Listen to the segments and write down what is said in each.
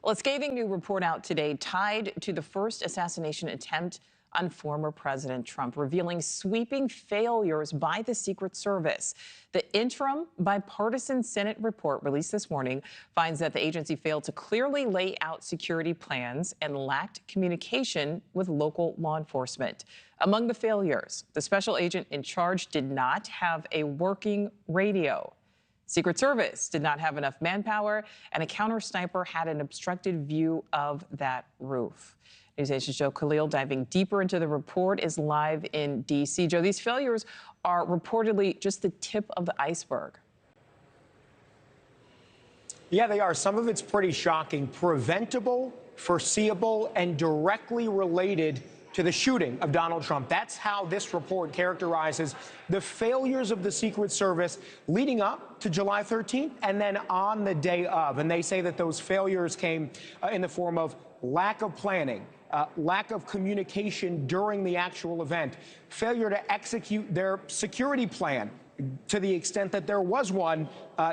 Well, a scathing new report out today tied to the first assassination attempt on former President Trump, revealing sweeping failures by the Secret Service. The interim bipartisan Senate report released this morning finds that the agency failed to clearly lay out security plans and lacked communication with local law enforcement. Among the failures, the special agent in charge did not have a working radio. Secret Service did not have enough manpower, and a counter sniper had an obstructed view of that roof. NewsNation's Joe Connell, diving deeper into the report, is live in D.C. Joe, these failures are reportedly just the tip of the iceberg. Yeah, they are. Some of it's pretty shocking. Preventable, foreseeable, and directly related to the shooting of Donald Trump. That's how this report characterizes the failures of the Secret Service leading up to July 13th and then on the day of. And they say that those failures came in the form of lack of planning, lack of communication during the actual event, failure to execute their security plan to the extent that there was one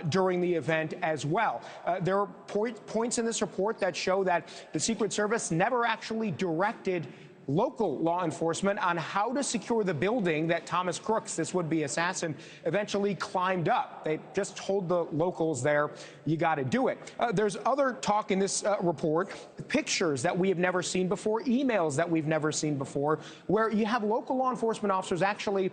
during the event as well. There are points in this report that show that the Secret Service never actually directed local law enforcement on how to secure the building that Thomas Crooks, this would-be assassin, eventually climbed up. They just told the locals there, you got to do it. There's other talk in this report, pictures that we have never seen before, emails that we've never seen before, where you have local law enforcement officers actually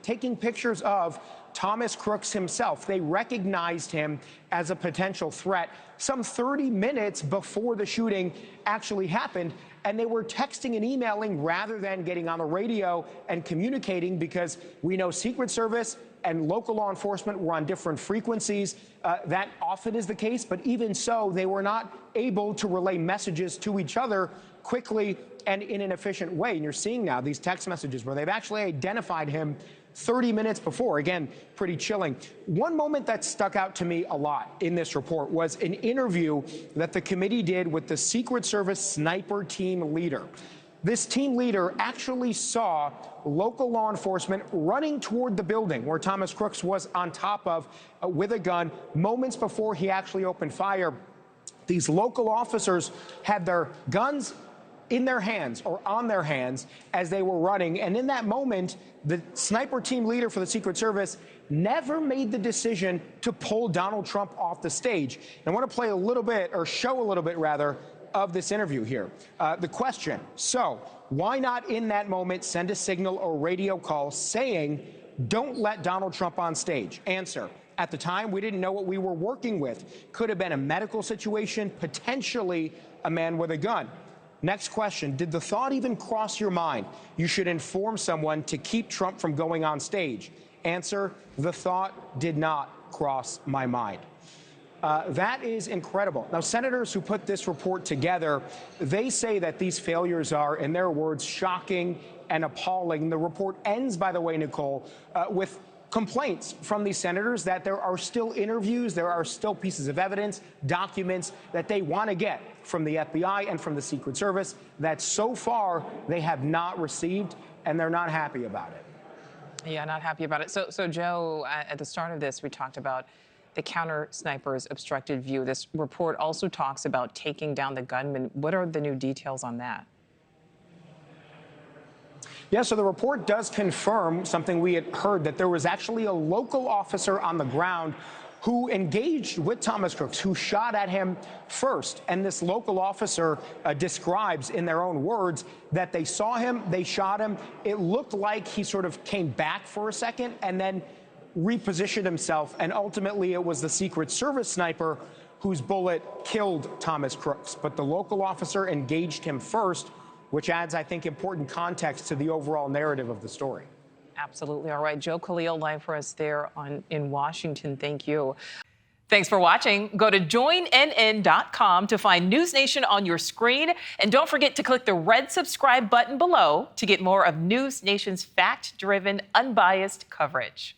taking pictures of Thomas Crooks himself. They recognized him as a potential threat some 30 minutes before the shooting actually happened. And they were texting and emailing rather than getting on the radio and communicating, because we know Secret Service and local law enforcement were on different frequencies. That often is the case, but even so, they were not able to relay messages to each other quickly and in an efficient way. And you're seeing now these text messages where they've actually identified him 30 minutes before. Again, pretty chilling. One moment that stuck out to me a lot in this report was an interview that the committee did with the Secret Service sniper team leader. This team leader actually saw local law enforcement running toward the building where Thomas Crooks was on top of with a gun moments before he actually opened fire. These local officers had their guns in their hands or on their hands as they were running. And in that moment, the sniper team leader for the Secret Service never made the decision to pull Donald Trump off the stage. And I want to play a little bit, or show a little bit rather, of this interview here. The question, so why not in that moment send a signal or radio call saying, don't let Donald Trump on stage? Answer, at the time, we didn't know what we were working with. Could have been a medical situation, potentially a man with a gun. Next question, did the thought even cross your mind? You should inform someone to keep Trump from going on stage. Answer, the thought did not cross my mind. That is incredible. Now, senators who put this report together, they say that these failures are, in their words, shocking and appalling. The report ends, by the way, Nichole, with complaints from these senators that there are still interviews, there are still pieces of evidence, documents that they want to get from the FBI and from the Secret Service that so far they have not received, and they're not happy about it. Yeah, not happy about it. So Joe, at the start of this, we talked about the counter sniper's obstructed view. This report also talks about taking down the gunman. What are the new details on that? Yeah, so the report does confirm something we had heard, that there was actually a local officer on the ground who engaged with Thomas Crooks, who shot at him first. And this local officer describes in their own words that they saw him, they shot him. It looked like he sort of came back for a second and then repositioned himself. And ultimately, it was the Secret Service sniper whose bullet killed Thomas Crooks. But the local officer engaged him first, which adds, I think, important context to the overall narrative of the story. Absolutely. All right. Joe Connell live for us there in Washington. Thank you. Thanks for watching. Go to joinnn.com to find News Nation on your screen. And don't forget to click the red subscribe button below to get more of News Nation's fact-driven, unbiased coverage.